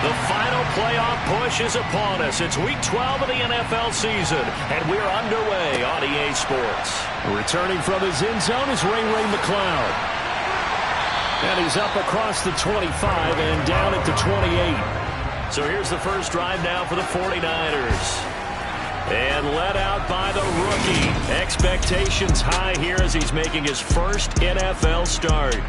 The final playoff push is upon us. It's Week 12 of the NFL season, and we're underway on EA Sports. Returning from his end zone is Ray McCloud. And he's up across the 25 and down at the 28. So here's the first drive now for the 49ers. And led out by the rookie. Expectations high here as he's making his first NFL start.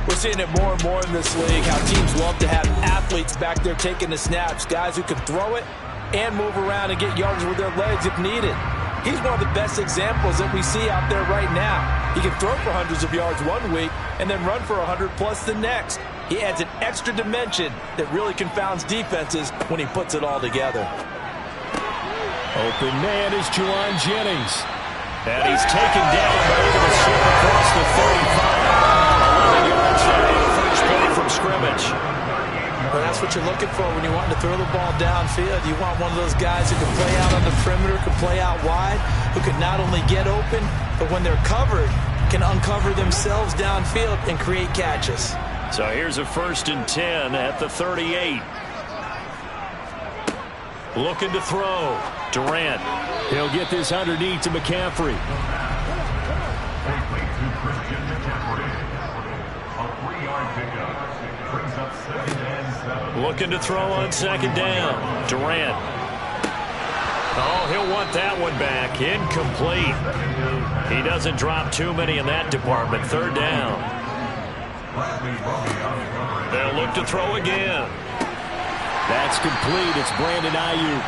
We're seeing it more and more in this league, how teams love to have athletes back there taking the snaps, guys who can throw it and move around and get yards with their legs if needed. He's one of the best examples that we see out there right now. He can throw for hundreds of yards one week and then run for 100+ the next. He adds an extra dimension that really confounds defenses when he puts it all together. Open man is Juwan Jennings. And he's taken down by able to slip across the 35. 11 yards there on the first play from scrimmage. Well, that's what you're looking for when you want to throw the ball downfield. You want one of those guys who can play out on the perimeter, can play out wide, who can not only get open, but when they're covered, can uncover themselves downfield and create catches. So here's a 1st and 10 at the 38. Looking to throw. Durant. He'll get this underneath to McCaffrey. Looking to throw on 2nd down. Durant. Oh, he'll want that one back. Incomplete. He doesn't drop too many in that department. 3rd down. They'll look to throw again. That's complete. It's Brandon Ayuk.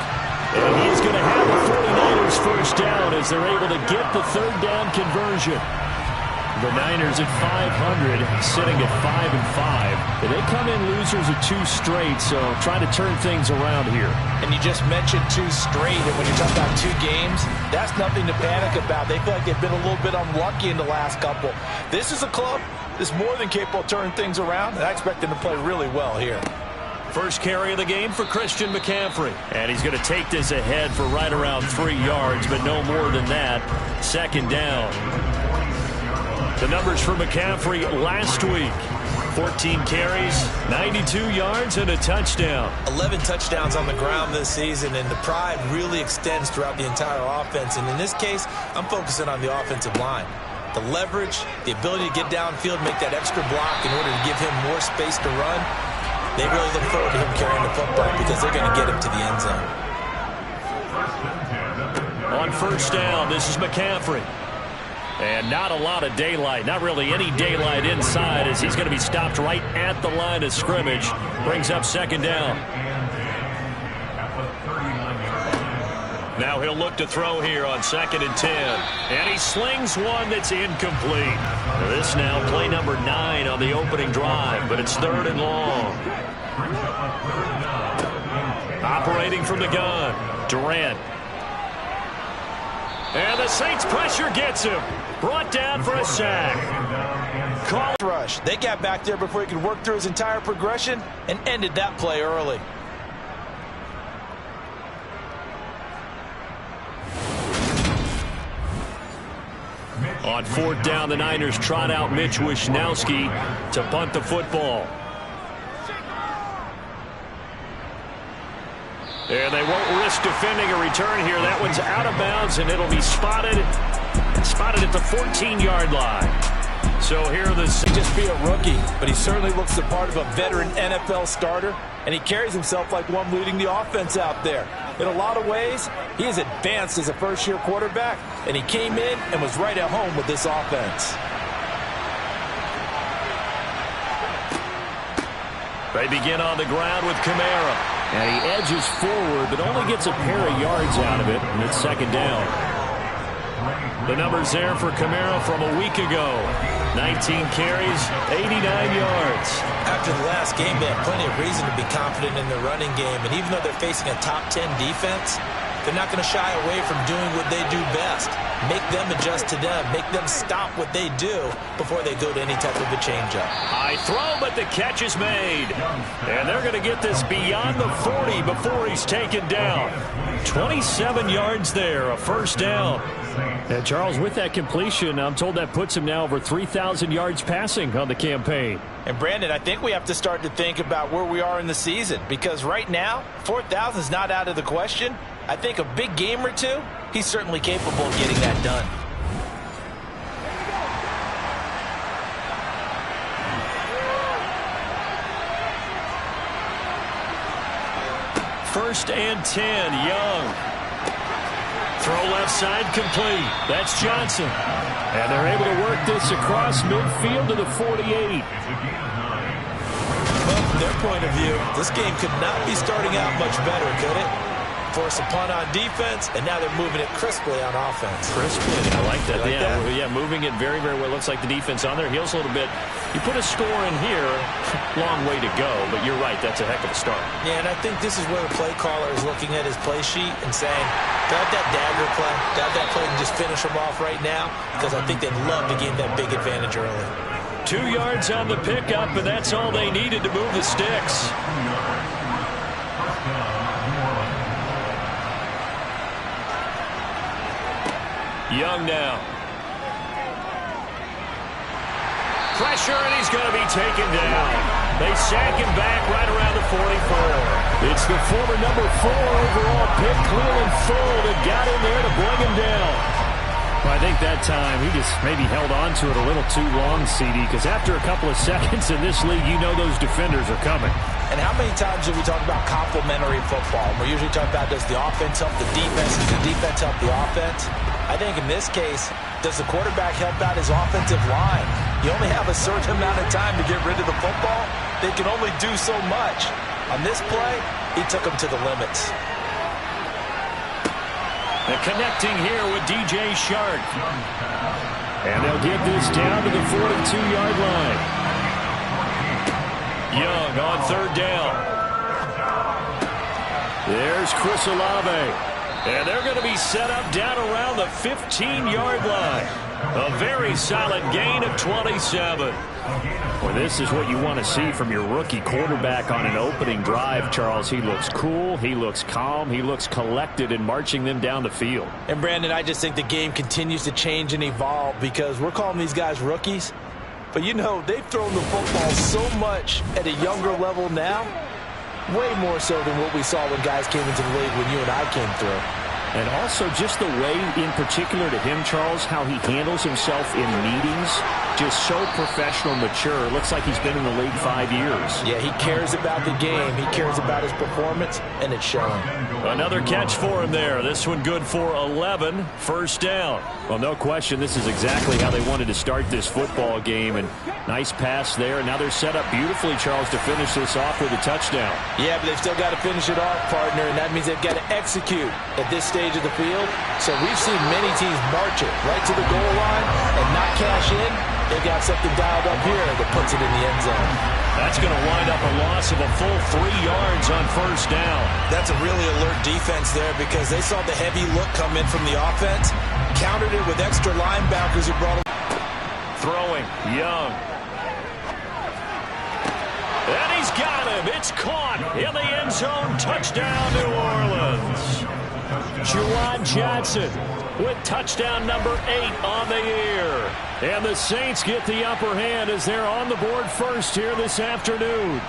And he's going to have the 49ers first down as they're able to get the 3rd down conversion. The Niners at 500, sitting at 5-5. They come in losers of 2 straight, so trying to turn things around here. And you just mentioned 2 straight, and when you talk about 2 games, that's nothing to panic about. They feel like they've been a little bit unlucky in the last couple. This is a club that's more than capable of turning things around, and I expect them to play really well here. First carry of the game for Christian McCaffrey. And he's going to take this ahead for right around 3 yards, but no more than that. 2nd down. The numbers for McCaffrey last week. 14 carries, 92 yards, and a touchdown. 11 touchdowns on the ground this season, and the pride really extends throughout the entire offense. And in this case, I'm focusing on the offensive line. The leverage, the ability to get downfield, make that extra block in order to give him more space to run. They really look forward to him carrying the football because they're going to get him to the end zone. On 1st down, this is McCaffrey. And not a lot of daylight, not really any daylight inside as he's going to be stopped right at the line of scrimmage. Brings up 2nd down. Now he'll look to throw here on 2nd and 10. And he slings one that's incomplete. This now play number 9 on the opening drive, but it's 3rd and long. Operating from the gun, Durant. And the Saints pressure gets him. Brought down for a sack. Call rush. They got back there before he could work through his entire progression and ended that play early. On 4th down, the Niners trot out Mitch Wishnowsky to punt the football. And they won't risk defending a return here. That one's out of bounds, and it'll be spotted at the 14-yard line. So here are the... Just be a rookie, but he certainly looks the part of a veteran NFL starter, and he carries himself like one leading the offense out there. In a lot of ways, he is advanced as a first-year quarterback, and he came in and was right at home with this offense. They begin on the ground with Kamara. And he edges forward, but only gets a pair of yards out of it, and it's 2nd down. The numbers there for Kamara from a week ago. 19 carries, 89 yards. After the last game, they have plenty of reason to be confident in their running game. And even though they're facing a top 10 defense, they're not going to shy away from doing what they do best. Make them adjust to them. Make them stop what they do before they go to any type of a changeup. High throw, but the catch is made. And they're going to get this beyond the 40 before he's taken down. 27 yards there, a first down. And Charles, with that completion, I'm told that puts him now over 3,000 yards passing on the campaign. And Brandon, I think we have to start to think about where we are in the season, because right now 4,000 is not out of the question. I think a big game or two, he's certainly capable of getting that done. First and 10, Young. Throw left side complete. That's Johnson. And they're able to work this across midfield to the 48. Well, from their point of view, this game could not be starting out much better, could it? Force a punt on defense, and now they're moving it crisply on offense. Crisply, I like that. Like yeah, moving it very, very well. Looks like the defense on their heels a little bit. You put a score in here, long way to go, but you're right, that's a heck of a start. Yeah, and I think this is where the play caller is looking at his play sheet and saying, grab that dagger play, grab that play and just finish them off right now, because I think they'd love to gain that big advantage early. 2 yards on the pickup, and that's all they needed to move the sticks. Young now. Pressure, and he's going to be taken down. They sack him back right around the 44. It's the former number 4 overall pick, Cleveland Full, that got in there to bring him down. Well, I think that time he just maybe held on to it a little too long, CD, because after a couple of seconds in this league, you know those defenders are coming. And how many times do we talk about complementary football? We're usually talking about, does the offense help the defense? Does the defense help the offense? I think in this case, does the quarterback help out his offensive line? You only have a certain amount of time to get rid of the football. They can only do so much. On this play, he took them to the limits. And connecting here with DJ Shark. And they'll get this down to the 42-yard line. Young on third down. There's Chris Olave. And they're going to be set up down around the 15-yard line. A very solid gain of 27. Well, this is what you want to see from your rookie quarterback on an opening drive, Charles. He looks cool. He looks calm. He looks collected in marching them down the field. And, Brandon, I just think the game continues to change and evolve because we're calling these guys rookies. But, you know, they've thrown the football so much at a younger level now. Way more so than what we saw when guys came into the league when you and I came through. And also just the way, in particular to him, Charles, how he handles himself in meetings. Just so professional, mature. Looks like he's been in the league 5 years. Yeah, he cares about the game. He cares about his performance, and it's showing. Another catch for him there. This one good for 11. First down. Well, no question, this is exactly how they wanted to start this football game. And nice pass there. Now they're set up beautifully, Charles, to finish this off with a touchdown. Yeah, but they've still got to finish it off, partner, and that means they've got to execute at this stage of the field. So we've seen many teams march it right to the goal line and not cash in. They've got something dialed up here that puts it in the end zone. That's going to wind up a loss of a full 3 yards on first down. That's a really alert defense there because they saw the heavy look come in from the offense, countered it with extra linebackers who brought him. Throwing, Young. And he's got him. It's caught in the end zone. Touchdown, New Orleans. Juwan Johnson with touchdown number 8 on the year. And the Saints get the upper hand as they're on the board first here this afternoon.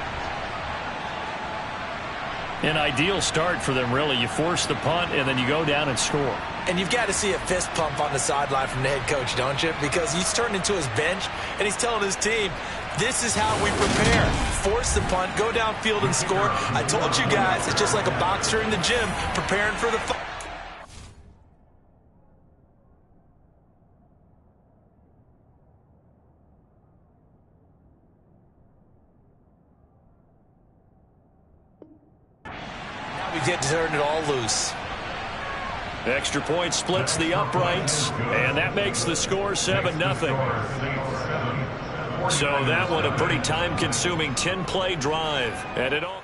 An ideal start for them, really. You force the punt, and then you go down and score. And you've got to see a fist pump on the sideline from the head coach, don't you? Because he's turned into his bench, and he's telling his team, this is how we prepare. Force the punt, go downfield and score. I told you guys, it's just like a boxer in the gym preparing for the fight. We get to turn it all loose. Extra point splits the uprights, and that makes the score 7-0. So that one a pretty time-consuming 10-play drive. And it all...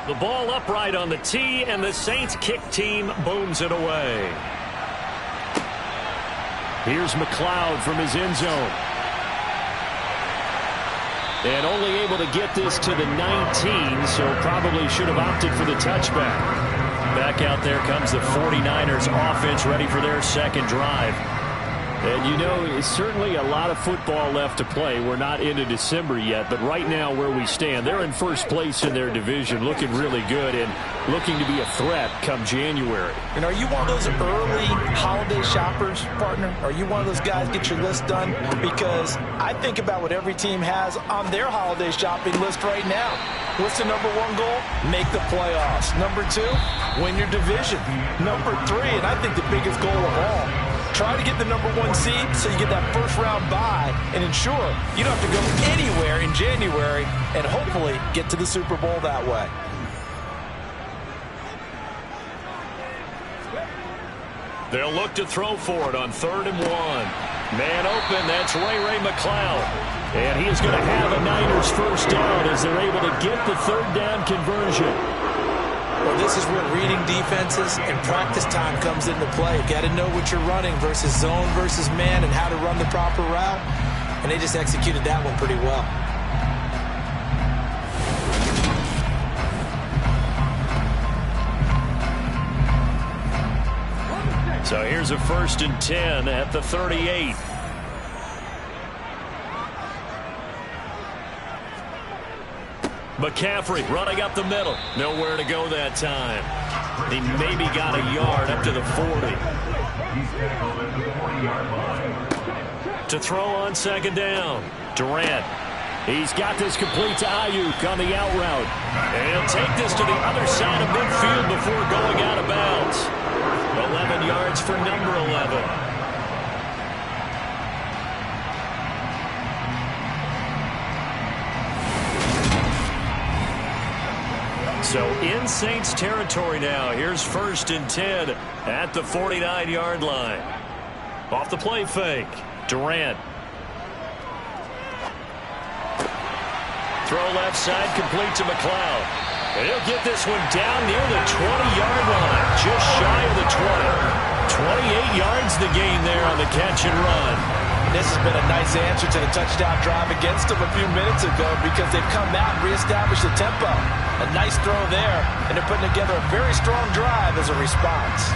The ball upright on the tee, and the Saints kick team booms it away. Here's McLeod from his end zone. And only able to get this to the 19, so probably should have opted for the touchback. Back out there comes the 49ers offense, ready for their second drive. And you know, it's certainly a lot of football left to play. We're not into December yet, but right now where we stand, they're in first place in their division, looking really good and looking to be a threat come January. And are you one of those early holiday shoppers, partner? Are you one of those guys get your list done? Because I think about what every team has on their holiday shopping list right now. What's the number one goal? Make the playoffs. Number two, win your division. Number three, and I think the biggest goal of all, try to get the number one seed so you get that first round bye and ensure you don't have to go anywhere in January and hopefully get to the Super Bowl that way. They'll look to throw for it on 3rd and 1. Man open, that's Ray McCloud. And he is going to have a Niners first down as they're able to get the 3rd down conversion. Well, this is where reading defenses and practice time comes into play. You got to know what you're running versus zone versus man and how to run the proper route. And they just executed that one pretty well. So here's a 1st and 10 at the 38. McCaffrey running up the middle. Nowhere to go that time. He maybe got a yard up to the 40. To throw on 2nd down. Durant. He's got this complete to Ayuk on the out route. And he'll take this to the other side of midfield before going out of bounds. 11 yards for number 11. So in Saints territory now. Here's 1st and 10 at the 49-yard line. Off the play fake. Durant. Throw left side, complete to McCloud. And he'll get this one down near the 20-yard line, just shy of the 20. 28 yards the gain there on the catch and run. This has been a nice answer to the touchdown drive against them a few minutes ago because they've come out and reestablished the tempo. A nice throw there, and they're putting together a very strong drive as a response.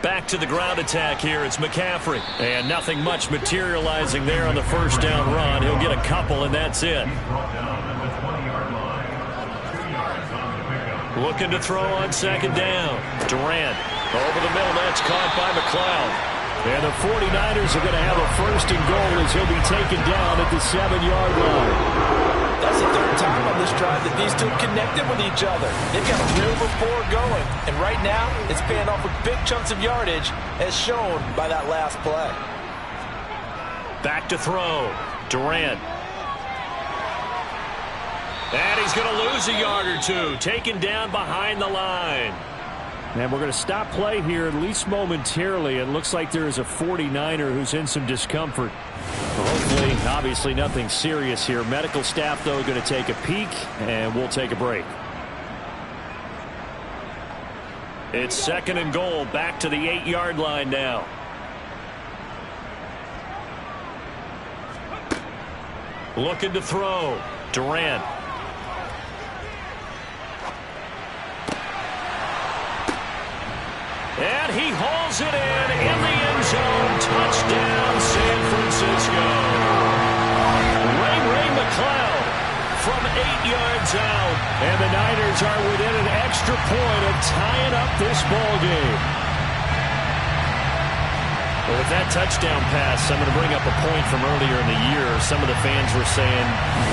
Back to the ground attack here. It's McCaffrey. And nothing much materializing there on the first down run. He'll get a couple, and that's it. Looking to throw on 2nd down. Durant over the middle. That's caught by McCloud. And the 49ers are going to have a 1st and goal as he'll be taken down at the 7-yard line. That's the 3rd time on this drive that these two connected with each other. They've got a real rapport going. And right now, it's paying off with big chunks of yardage as shown by that last play. Back to throw. Durant. And he's going to lose a yard or two. Taken down behind the line. And we're going to stop play here, at least momentarily. It looks like there is a 49er who's in some discomfort. Hopefully, obviously, nothing serious here. Medical staff, though, going to take a peek, and we'll take a break. It's 2nd and goal. Back to the 8-yard line now. Looking to throw. Durant. And he hauls it in the end zone. Touchdown, San Francisco. Ray McCloud from 8 yards out. And the Niners are within an extra point of tying up this ball game. Well, with that touchdown pass, I'm going to bring up a point from earlier in the year. Some of the fans were saying,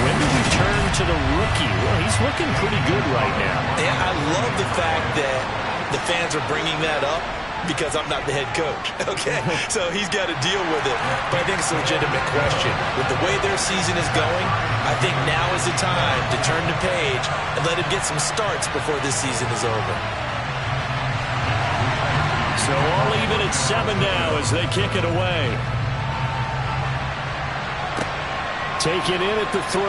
when do we turn to the rookie? Well, he's looking pretty good right now. Yeah, I love the fact that the fans are bringing that up because I'm not the head coach, okay? So he's got to deal with it. But I think it's a legitimate question. With the way their season is going, I think now is the time to turn the page and let him get some starts before this season is over. So all even at 7 now as they kick it away. Taken in at the 3.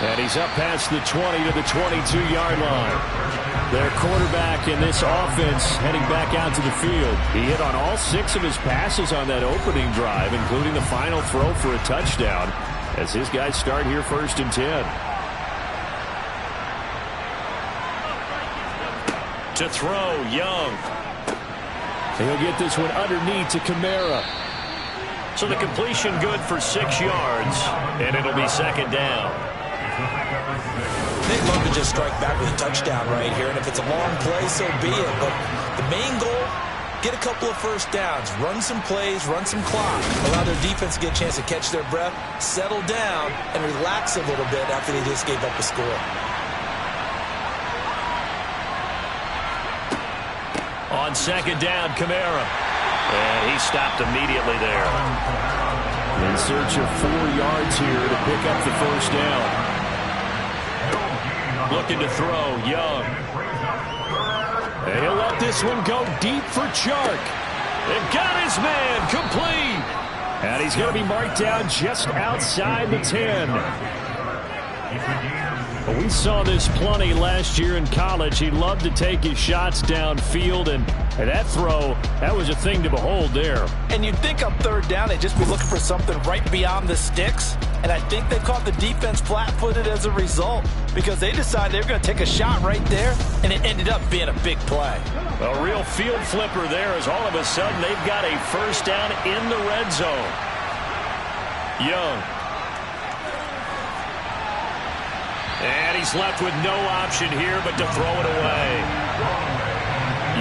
And he's up past the 20 to the 22-yard line. Their quarterback in this offense heading back out to the field. He hit on all 6 of his passes on that opening drive, including the final throw for a touchdown, as his guys start here 1st and 10. To throw, Young. He'll get this one underneath to Kamara. So the completion good for 6 yards, and it'll be 2nd down. They'd love to just strike back with a touchdown right here, and if it's a long play, so be it. But the main goal, get a couple of first downs, run some plays, run some clock, allow their defense to get a chance to catch their breath, settle down, and relax a little bit after they just gave up a score. On 2nd down, Kamara. And he stopped immediately there. In search of 4 yards here to pick up the 1st down. Looking to throw, Young. And he'll let this one go deep for Chark. They've got his man complete. And he's going to be marked down just outside the 10. We saw this plenty last year in college. He loved to take his shots downfield, and that throw, that was a thing to behold there. And you'd think on 3rd down they'd just be looking for something right beyond the sticks, and I think they caught the defense flat-footed as a result because they decided they were going to take a shot right there, and it ended up being a big play. A real field flipper there as all of a sudden they've got a 1st down in the red zone. Young. And he's left with no option here but to throw it away.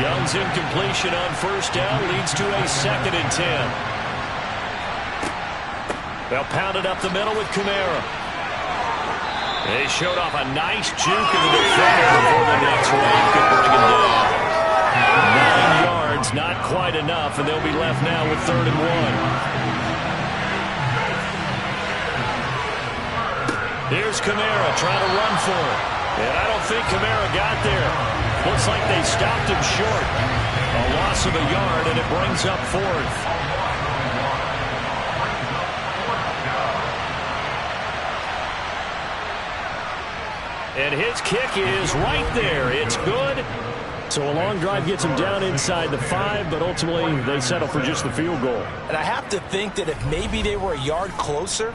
Young's incompletion on 1st down leads to a 2nd and 10. They'll pound it up the middle with Kamara. They showed off a nice juke of the defender before the next wave could bring him down. 9 yards, not quite enough, and they'll be left now with 3rd and 1. Here's Kamara trying to run for it. And I don't think Kamara got there. Looks like they stopped him short. A loss of a yard, and it brings up 4th. And his kick is right there. It's good. So a long drive gets him down inside the 5, but ultimately they settle for just the field goal. And I have to think that if maybe they were a yard closer,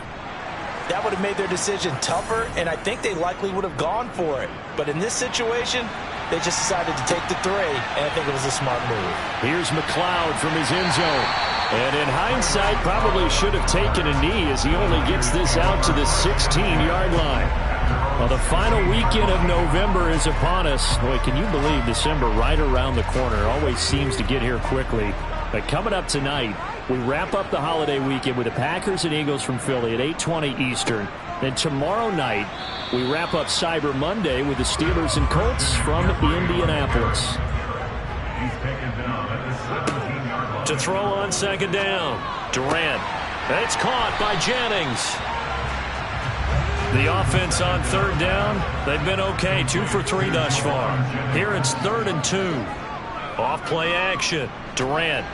that would have made their decision tougher, and I think they likely would have gone for it. But in this situation, they just decided to take the 3, and I think it was a smart move. Here's McLeod from his end zone. And in hindsight, probably should have taken a knee as he only gets this out to the 16-yard line. Well, the final weekend of November is upon us. Boy, can you believe December right around the corner? Always seems to get here quickly. But coming up tonight, we wrap up the holiday weekend with the Packers and Eagles from Philly at 8:20 Eastern. Then tomorrow night, we wrap up Cyber Monday with the Steelers and Colts from Indianapolis. To throw on 2nd down, Durant. It's caught by Jennings. The offense on 3rd down, they've been okay, 2 for 3 thus far. Here it's 3rd and 2. Off play action, Durant.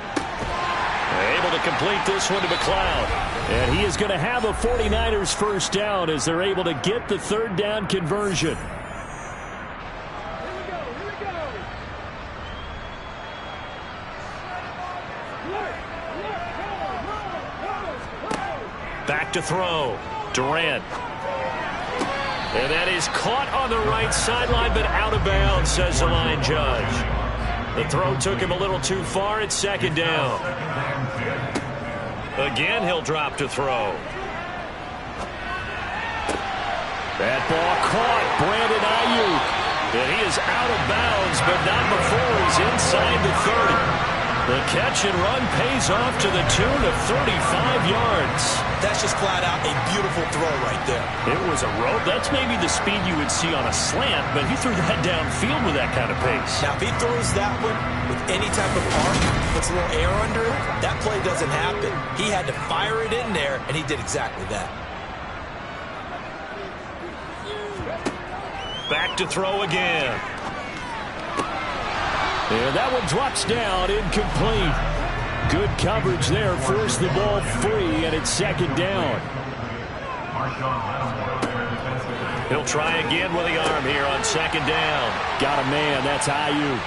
Able to complete this one to McLeod. And he is going to have a 49ers 1st down as they're able to get the 3rd down conversion. Back to throw, Durant. And that is caught on the right sideline, but out of bounds, says the line judge. The throw took him a little too far. It's 2nd down. Again, he'll drop to throw. That ball caught. Brandon Ayuk. And he is out of bounds, but not before he's inside the 30. The catch and run pays off to the tune of 35 yards. That's just flat out a beautiful throw right there. It was a rope. That's maybe the speed you would see on a slant, but he threw that downfield with that kind of pace. Now, if he throws that one with any type of arc, puts a little air under it, that play doesn't happen. He had to fire it in there, and he did exactly that. Back to throw again. And that one drops down, incomplete. Good coverage there, forced the ball free, and it's 2nd down. He'll try again with the arm here on second down. Got a man. That's Ayuk.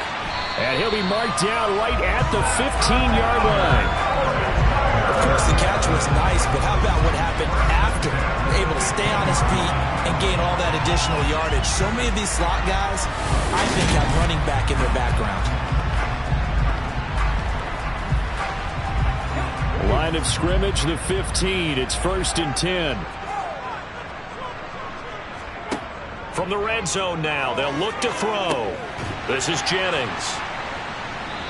And he'll be marked down right at the 15-yard line. Of course, the catch was nice, but how about what happened after? Able to stay on his feet and gain all that additional yardage. So many of these slot guys, I think, have running back in their background. Line of scrimmage, the 15. It's 1st and 10. From the red zone now, they'll look to throw. This is Jennings.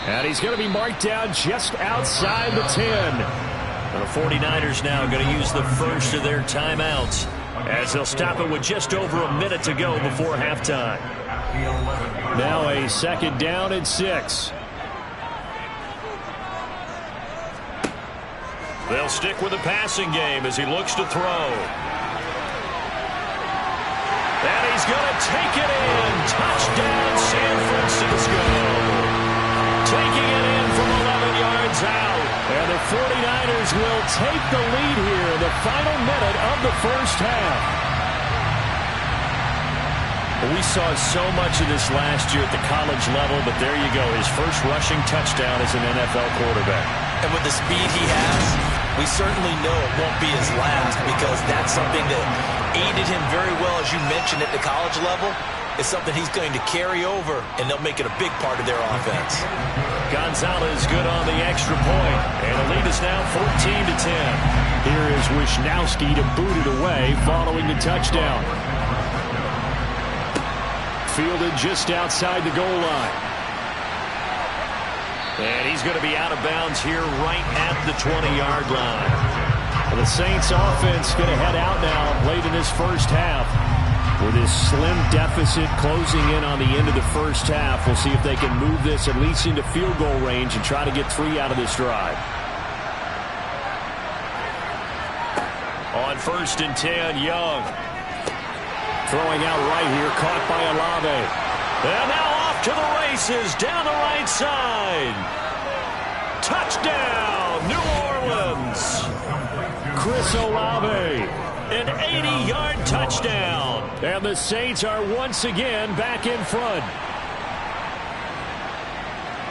And he's going to be marked down just outside the 10. And the 49ers now going to use the first of their timeouts as they'll stop it with just over a minute to go before halftime. Now a 2nd down and 6. They'll stick with the passing game as he looks to throw. And he's going to take it in. Touchdown, San Francisco. Taking it in from 11 yards out. And the 49ers will take the lead here in the final minute of the first half. We saw so much of this last year at the college level, but there you go. His first rushing touchdown as an NFL quarterback. And with the speed he has, we certainly know it won't be his last, because that's something that aided him very well, as you mentioned, at the college level. It's something he's going to carry over, and they'll make it a big part of their offense. Gonzalez good on the extra point, and the lead is now 14-10. Here is Wisnowski to boot it away following the touchdown. Fielded just outside the goal line. And he's going to be out of bounds here right at the 20-yard line. Well, the Saints offense going to head out now late in this first half. With this slim deficit closing in on the end of the first half, we'll see if they can move this at least into field goal range and try to get 3 out of this drive. On 1st and 10, Young. Throwing out right here, caught by Olave. And now off to the races, down the right side. Touchdown, New Orleans. Chris Olave. An 80-yard touchdown. And the Saints are once again back in front.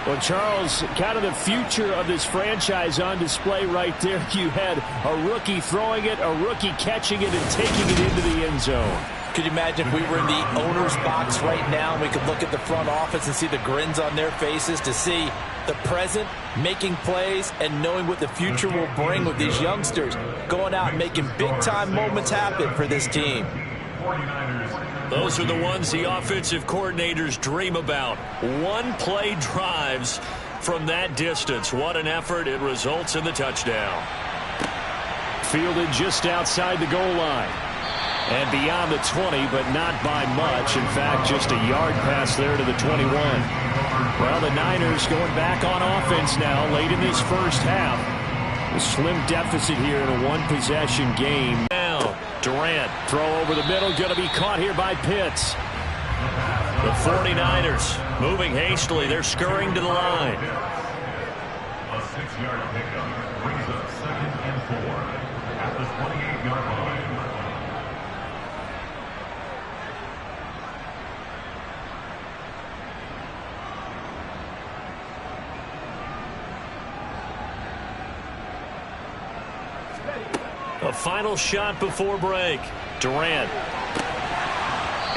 Well, Charles, kind of the future of this franchise on display right there. You had a rookie throwing it, a rookie catching it, and taking it into the end zone. Could you imagine if we were in the owner's box right now and we could look at the front office and see the grins on their faces, to see the present making plays and knowing what the future will bring with these youngsters going out and making big-time moments happen for this team. Those are the ones the offensive coordinators dream about. One-play drives from that distance. What an effort. It results in the touchdown. Fielded just outside the goal line. And beyond the 20, but not by much. In fact, just a yard pass there to the 21. Well, the Niners going back on offense now late in this first half. A slim deficit here in a one-possession game. Now, Durant. Throw over the middle, going to be caught here by Pitts. The 49ers moving hastily. They're scurrying to the line. A 6-yard pickup brings up 2nd and 4 at the 28-yard line. A final shot before break. Durant.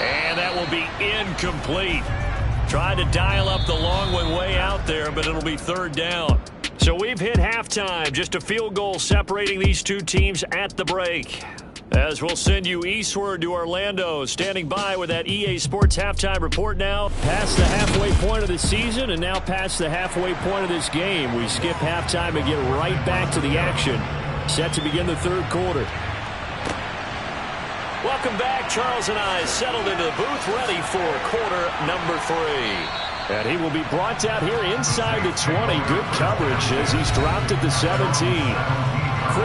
And that will be incomplete. Tried to dial up the long one way out there, but it'll be 3rd down. So we've hit halftime. Just a field goal separating these two teams at the break. As we'll send you eastward to Orlando. Standing by with that EA Sports halftime report now. Past the halfway point of the season and now past the halfway point of this game. We skip halftime and get right back to the action. Set to begin the 3rd quarter. Welcome back. Charles and I settled into the booth, ready for quarter number 3. And he will be brought down here inside the 20. Good coverage as he's dropped at the 17.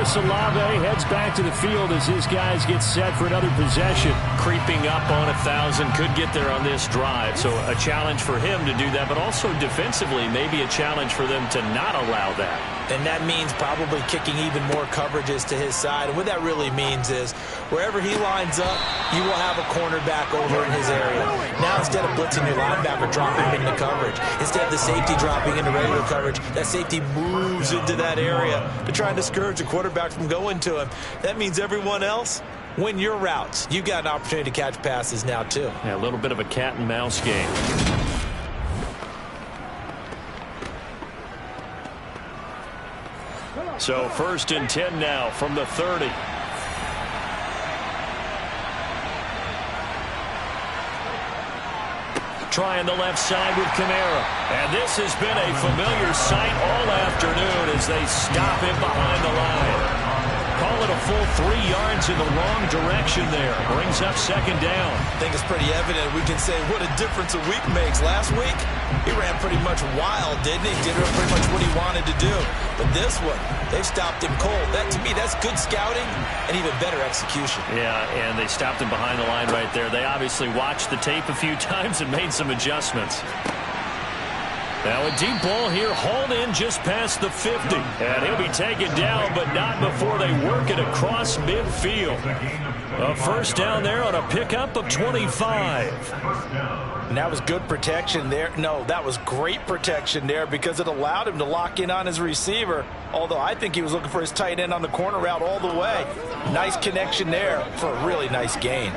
Chris Olave heads back to the field as his guys get set for another possession. Creeping up on 1,000, could get there on this drive. So a challenge for him to do that, but also defensively, maybe a challenge for them to not allow that. And that means probably kicking even more coverages to his side. And what that really means is wherever he lines up, you will have a cornerback over in his area. Now instead of blitzing your linebacker, dropping him into coverage. Instead of the safety dropping into regular coverage, that safety moves into that area to try and discourage the quarterback from going to him. That means everyone else, win your routes. You've got an opportunity to catch passes now too. Yeah, a little bit of a cat and mouse game. So 1st and 10 now from the 30. Trying the left side with Kamara. And this has been a familiar sight all afternoon as they stop him behind the line. Call it a full 3 yards in the wrong direction there. Brings up 2nd down. I think it's pretty evident. We can say what a difference a week makes. Last week, he ran pretty much wild, didn't he? Did pretty much what he wanted to do. But this one, they stopped him cold. That, to me, that's good scouting and even better execution. Yeah, and they stopped him behind the line right there. They obviously watched the tape a few times and made some adjustments. Now a deep ball here, hauled in just past the 50. And he'll be taken down, but not before they work it across midfield. A 1st down there on a pickup of 25. And that was good protection there. No, that was great protection there because it allowed him to lock in on his receiver. Although I think he was looking for his tight end on the corner route all the way. Nice connection there for a really nice gain.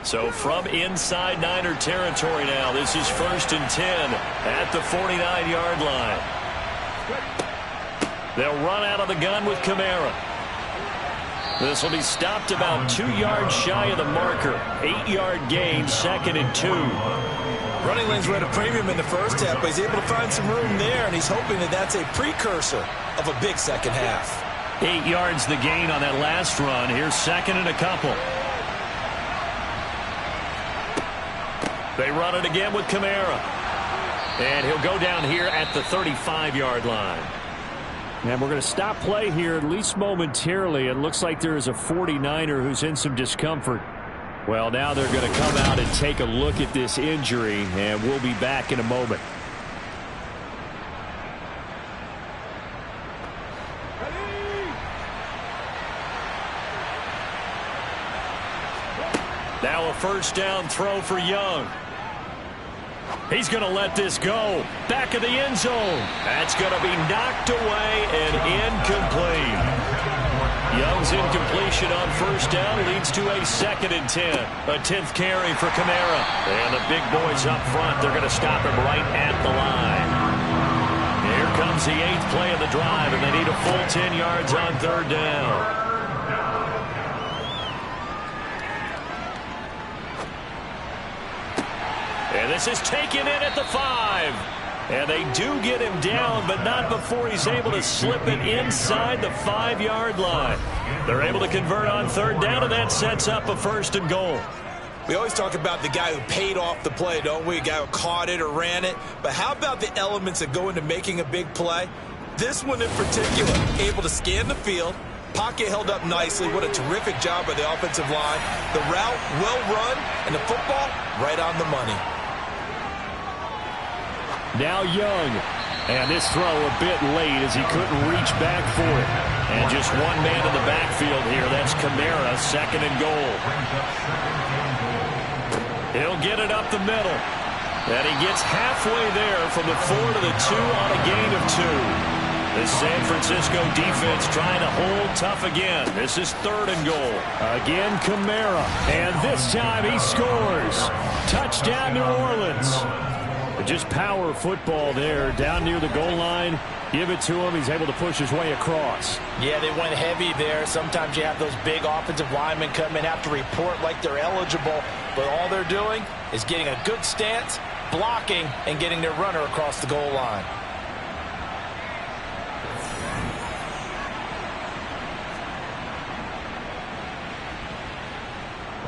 So from inside Niner territory now, this is 1st and 10 at the 49-yard line. They'll run out of the gun with Kamara. This will be stopped about 2 yards shy of the marker. 8-yard gain, 2nd and 2. Running lanes were at a premium in the first half, but he's able to find some room there, and he's hoping that that's a precursor of a big second half. 8 yards the gain on that last run. Here's 2nd and a couple. They run it again with Kamara. And he'll go down here at the 35-yard line. And we're going to stop play here, at least momentarily. It looks like there is a 49er who's in some discomfort. Well, now they're going to come out and take a look at this injury, and we'll be back in a moment. Now a 1st down throw for Young. He's going to let this go. Back of the end zone. That's going to be knocked away and incomplete. Young's incompletion on 1st down leads to a 2nd and 10. A 10th carry for Kamara. And the big boys up front, they're going to stop him right at the line. Here comes the 8th play of the drive, and they need a full 10 yards on 3rd down. And this is taken in at the 5. And they do get him down, but not before he's able to slip it inside the 5-yard line. They're able to convert on 3rd down, and that sets up a 1st and goal. We always talk about the guy who paid off the play, don't we? A guy who caught it or ran it. But how about the elements that go into making a big play? This one in particular, able to scan the field. Pocket held up nicely. What a terrific job by the offensive line. The route, well run, and the football, right on the money. Now Young. And this throw a bit late as he couldn't reach back for it. And just one man in the backfield here. That's Kamara, 2nd and goal. He'll get it up the middle. And he gets halfway there from the 4 to the 2 on a gain of 2. The San Francisco defense trying to hold tough again. This is 3rd and goal. Again, Kamara. And this time he scores. Touchdown, New Orleans. Just power football there down near the goal line. Give it to him. He's able to push his way across. Yeah, they went heavy there. Sometimes you have those big offensive linemen come in, have to report like they're eligible. But all they're doing is getting a good stance, blocking, and getting their runner across the goal line.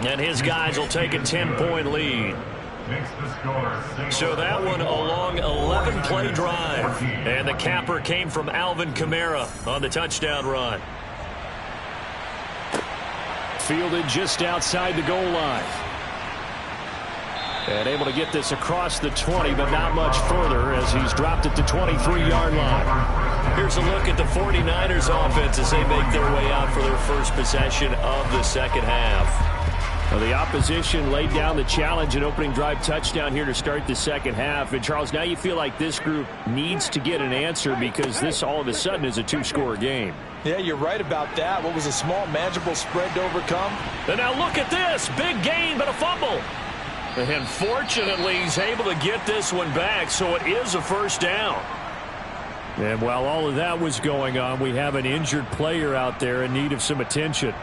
And his guys will take a 10-point lead. makes the score 6. So that one a long 11-play drive. And the capper came from Alvin Kamara on the touchdown run. Fielded just outside the goal line. And able to get this across the 20, but not much further as he's dropped it to 23-yard line. Here's a look at the 49ers offense as they make their way out for their first possession of the second half. Well, the opposition laid down the challenge and opening drive touchdown here to start the second half. And, Charles, now you feel like this group needs to get an answer because this all of a sudden is a two-score game. Yeah, you're right about that. What was a small, manageable spread to overcome? And now look at this. Big gain, but a fumble. And fortunately, he's able to get this one back, so it is a first down. And while all of that was going on, we have an injured player out there in need of some attention.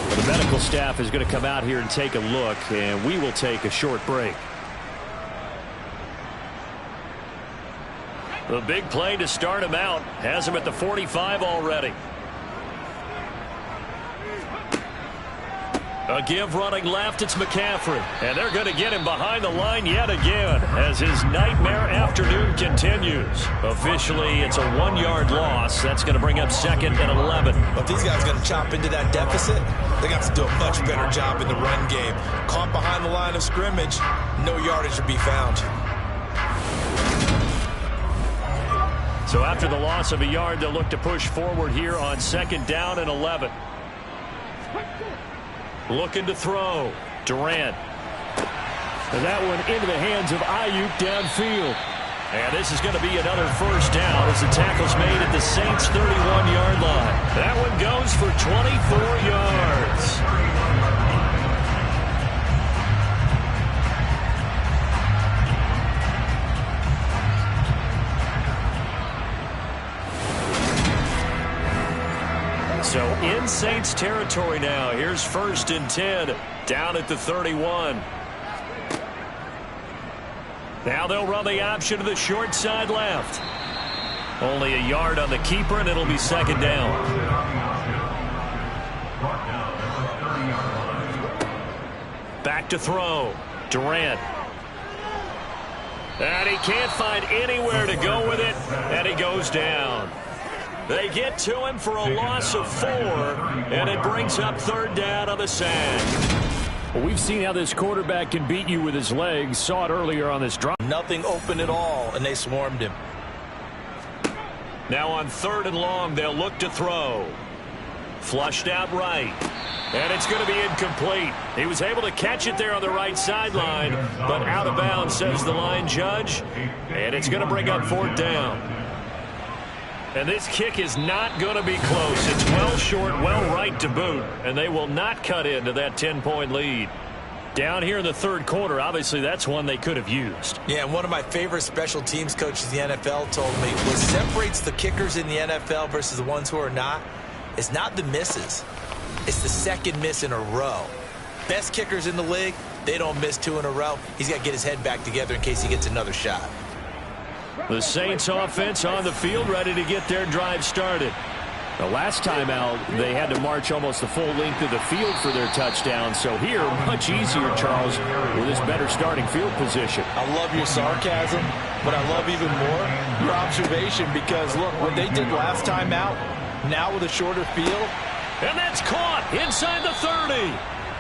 The medical staff is going to come out here and take a look, and we will take a short break. The big play to start him out has him at the 45 already. A give running left, it's McCaffrey. And they're going to get him behind the line yet again as his nightmare afternoon continues. Officially, it's a 1-yard loss. That's going to bring up 2nd and 11. But if these guys are going to chop into that deficit, they got to do a much better job in the run game. Caught behind the line of scrimmage, no yardage to be found. So after the loss of a yard, they'll look to push forward here on 2nd down and 11. Looking to throw. Durant. And that one into the hands of Ayuk downfield. And this is going to be another first down as the tackle's made at the Saints' 31-yard line. That one goes for 24 yards. So in Saints territory now. Here's 1st and 10 down at the 31. Now they'll run the option to the short side left. Only a yard on the keeper, and it'll be 2nd down. Back to throw. Durant. And he can't find anywhere to go with it, and he goes down. They get to him for a loss of 4, and it brings up 3rd down on the sack. Well, we've seen how this quarterback can beat you with his legs. Saw it earlier on this drive. Nothing open at all, and they swarmed him. Now on 3rd and long, they'll look to throw. Flushed out right. And it's going to be incomplete. He was able to catch it there on the right sideline, but out of bounds, says the line judge. And it's going to bring up 4th down. And this kick is not going to be close. It's well short, well right to boot, and they will not cut into that 10-point lead. Down here in the 3rd quarter, obviously that's one they could have used. Yeah, and one of my favorite special teams coaches in the NFL told me what separates the kickers in the NFL versus the ones who are not is not the misses. It's the 2nd miss in a row. Best kickers in the league, they don't miss 2 in a row. He's got to get his head back together in case he gets another shot. The Saints offense on the field, ready to get their drive started. The last time out, they had to march almost the full length of the field for their touchdown. So here, much easier, Charles, with this better starting field position. I love your sarcasm, but I love even more your observation because, look, what they did last time out, now with a shorter field. And that's caught inside the 30.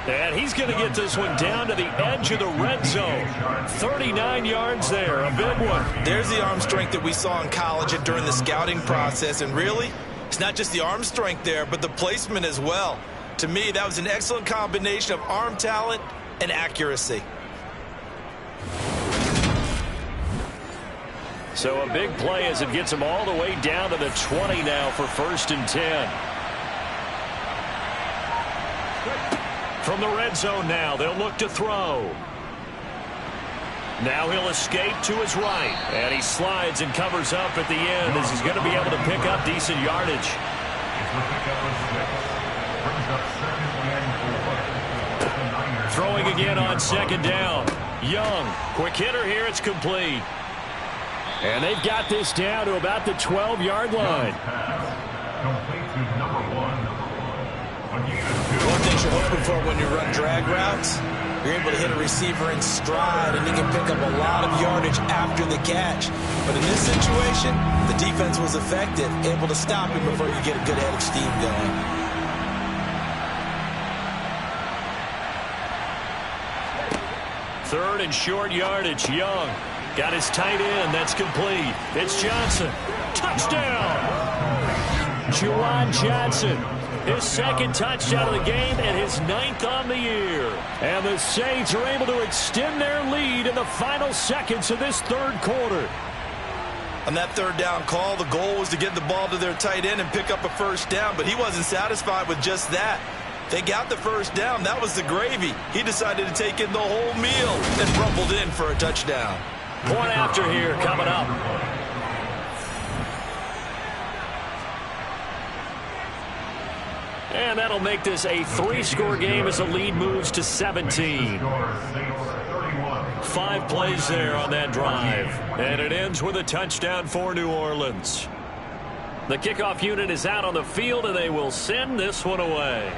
And he's going to get this one down to the edge of the red zone. 39 yards there, a big one. There's the arm strength that we saw in college and during the scouting process. And really, it's not just the arm strength there, but the placement as well. To me, that was an excellent combination of arm talent and accuracy. So a big play as it gets him all the way down to the 20 now for 1st and 10. From the red zone now, they'll look to throw. Now he'll escape to his right. And he slides and covers up at the end as he's going to be able to pick up decent yardage. Throwing again on 2nd down. Young, quick hitter here, it's complete. And they've got this down to about the 12-yard line. Complete to number 1. One thing you're hoping for when you run drag routes, You're able to hit a receiver in stride, and he can pick up a lot of yardage after the catch. But in this situation, the defense was effective, able to stop him before you get a good head of steam going. Third and short yardage. Young got his tight end. That's complete. It's Johnson. Touchdown. Juwan Johnson. His second touchdown of the game and his 9th on the year. And the Saints are able to extend their lead in the final seconds of this third quarter. On that third down call, the goal was to get the ball to their tight end and pick up a first down, but he wasn't satisfied with just that. They got the first down. That was the gravy. He decided to take in the whole meal and rumbled in for a touchdown. Point after here coming up. And that'll make this a 3-score game as the lead moves to 17. 5 plays there on that drive. And it ends with a touchdown for New Orleans. The kickoff unit is out on the field, and they will send this one away.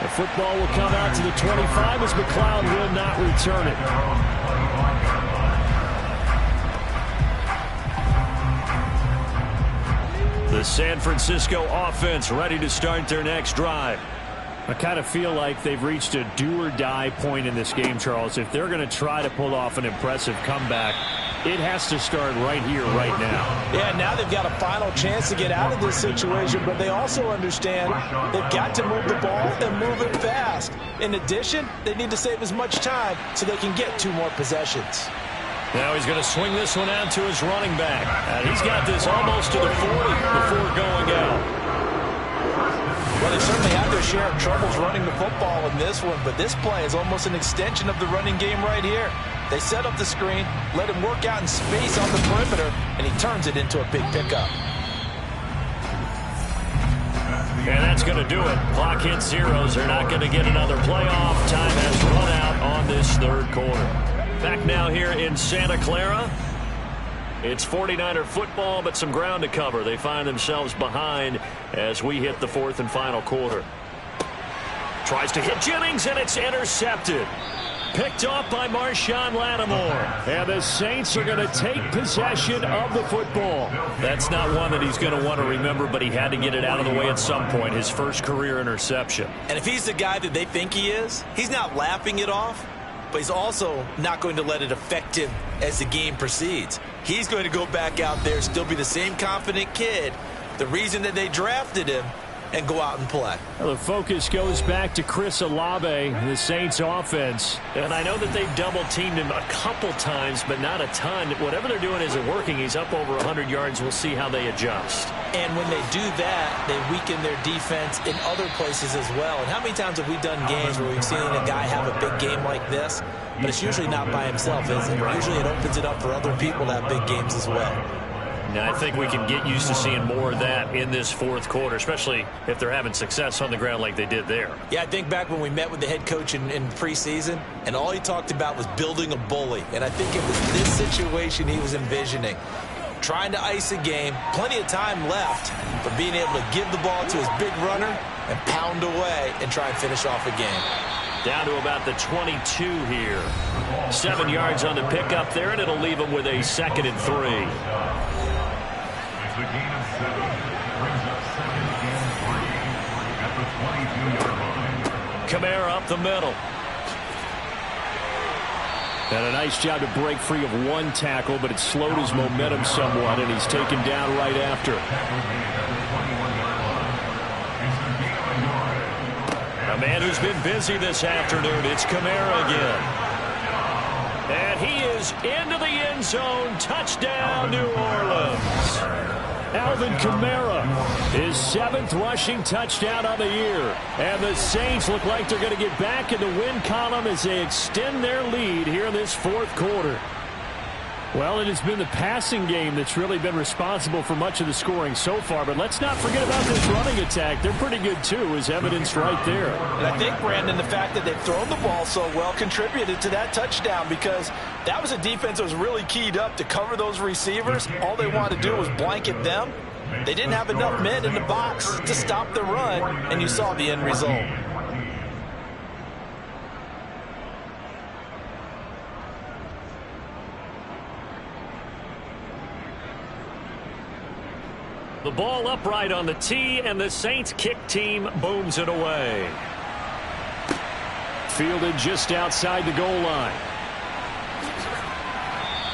The football will come out to the 25 as McLeod will not return it. The San Francisco offense ready to start their next drive. I kind of feel like they've reached a do-or-die point in this game, Charles. If they're going to try to pull off an impressive comeback, it has to start right here, right now. Yeah, now they've got a final chance to get out of this situation, but they also understand they've got to move the ball and move it fast. In addition, they need to save as much time so they can get 2 more possessions. Now he's going to swing this one out to his running back. And he's got this almost to the 40 before going out. Well, they certainly had their share of troubles running the football in this one, but this play is almost an extension of the running game right here. They set up the screen, let him work out in space on the perimeter, and he turns it into a big pickup. And that's going to do it. Clock hits zeros. They're not going to get another playoff. Time has run out on this third quarter. Back now here in Santa Clara. It's 49er football, but some ground to cover. They find themselves behind as we hit the 4th and final quarter. Tries to hit Jennings, and it's intercepted. Picked off by Marshawn Lattimore. And the Saints are going to take possession of the football. That's not one that he's going to want to remember, but he had to get it out of the way at some point. His first career interception. And if he's the guy that they think he is, he's not laughing it off, but he's also not going to let it affect him as the game proceeds. He's going to go back out there, still be the same confident kid, the reason that they drafted him, and go out and play. Well, the focus goes back to Chris Olave, the Saints offense. And I know that they've double-teamed him a couple times, but not a ton. Whatever they're doing isn't working. He's up over 100 yards. We'll see how they adjust. And when they do that, they weaken their defense in other places as well. And how many times have we done games where we've seen a guy have a big game like this, but it's usually not by himself, is it? Usually it opens it up for other people to have big games as well. Now, I think we can get used to seeing more of that in this 4th quarter, especially if they're having success on the ground like they did there. Yeah, I think back when we met with the head coach in preseason, and all he talked about was building a bully. And I think it was this situation he was envisioning. Trying to ice a game, plenty of time left for being able to give the ball to his big runner and pound away and try and finish off a game. Down to about the 22 here. 7 yards on the pickup there, and it'll leave him with a 2nd and 3. The gain of 7 brings up 2nd and 3 at the 22-yard line. Kamara up the middle. And a nice job to break free of 1 tackle, but it slowed his momentum somewhat, and he's taken down right after. A man who's been busy this afternoon, it's Kamara again. And he is into the end zone. Touchdown, New Orleans. Alvin Kamara, his 7th rushing touchdown on the year. And the Saints look like they're going to get back in the win column as they extend their lead here in this 4th quarter. Well, it has been the passing game that's really been responsible for much of the scoring so far. But let's not forget about this running attack. They're pretty good, too, as evidenced right there. And I think, Brandon, the fact that they've thrown the ball so well contributed to that touchdown, because that was a defense that was really keyed up to cover those receivers. All they wanted to do was blanket them, They didn't have enough men in the box to stop the run, and you saw the end result. The ball upright on the tee, and the Saints kick team booms it away. Fielded just outside the goal line.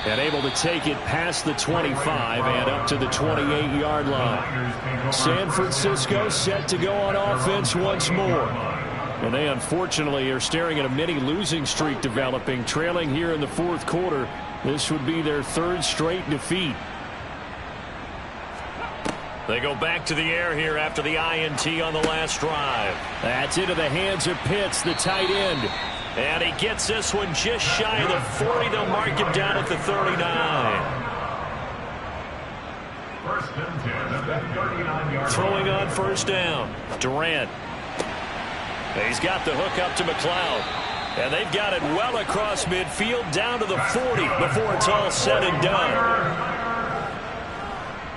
And able to take it past the 25 and up to the 28-yard line. San Francisco set to go on offense once more. And they unfortunately are staring at a mini losing streak developing, trailing here in the fourth quarter. This would be their third straight defeat. They go back to the air here after the INT on the last drive. That's into the hands of Pitts, the tight end. And he gets this one just shy of the 40. They'll mark him down at the 39. First and 10 at the 39-yard Throwing on first down. Durant. He's got the hook up to McLeod. And they've got it well across midfield down to the 40 before it's all said and done.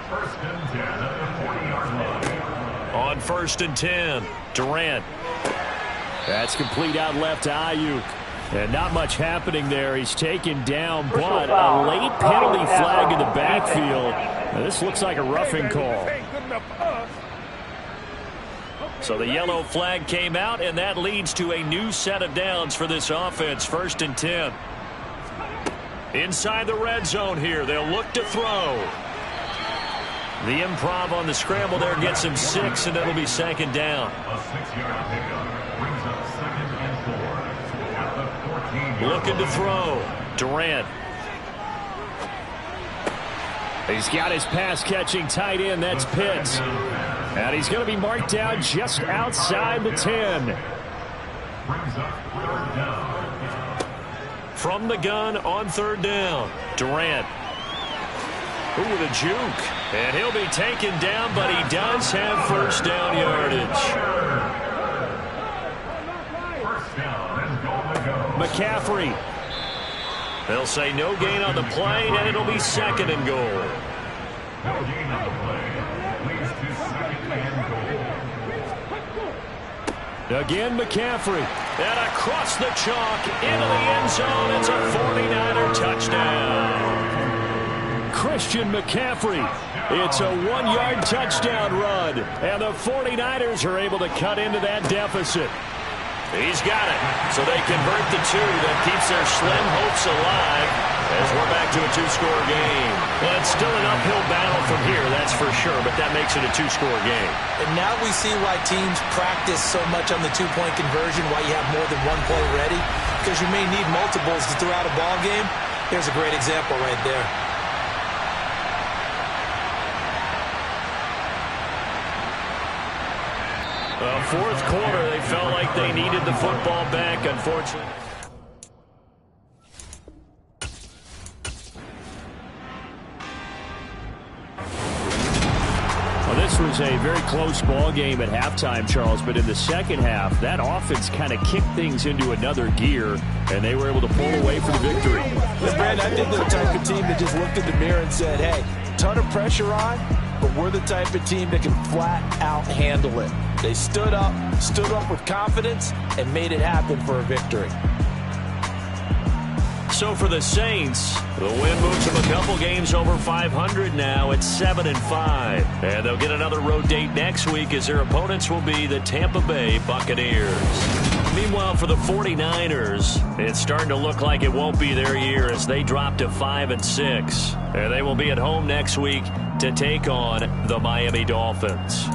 First and 10 at the 40-yard line. On first and 10, Durant. That's complete out left to Ayuk. And not much happening there. He's taken down, but a late penalty flag in the backfield. Now, this looks like a roughing call. So the yellow flag came out, and that leads to a new set of downs for this offense. First and 10. Inside the red zone here. They'll look to throw. The improv on the scramble there gets him 6, and it'll be second down. A 6-yard pickup brings up second and 4 at the 14-yard Looking to throw. Durant. He's got his pass-catching tight end. That's Pitts. And he's going to be marked down just outside the 10. Brings up third down. From the gun on third down. Durant. Ooh, with a juke. And he'll be taken down, but he does have first down yardage. First down and goal to go. McCaffrey. They'll say no gain on the play, and it'll be second and goal. No gain on the play. Leads to second and goal. Again, McCaffrey. And across the chalk into the end zone. It's a 49er touchdown. Christian McCaffrey. It's a 1-yard touchdown run. And the 49ers are able to cut into that deficit. He's got it. So they convert the 2. That keeps their slim hopes alive as we're back to a 2-score game. Well, it's still an uphill battle from here, that's for sure, but that makes it a 2-score game. And now we see why teams practice so much on the 2-point conversion, why you have more than one play ready, because you may need multiples to throw out a ball game. Here's a great example right there. Fourth quarter, they felt like they needed the football back, unfortunately. Well, this was a very close ball game at halftime, Charles, but in the second half, that offense kind of kicked things into another gear, and they were able to pull away for the victory. Brandon, I think they're the type of team that just looked in the mirror and said, hey, ton of pressure on, but we're the type of team that can flat out handle it. They stood up with confidence, and made it happen for a victory. So for the Saints, the win moves them a couple games over 500 now at 7-5. And they'll get another road date next week as their opponents will be the Tampa Bay Buccaneers. Meanwhile, for the 49ers, it's starting to look like it won't be their year as they drop to 5-6. And they will be at home next week to take on the Miami Dolphins.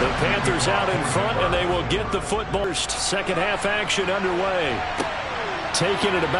The Panthers out in front, and they will get the football. Second half action underway. Taking it about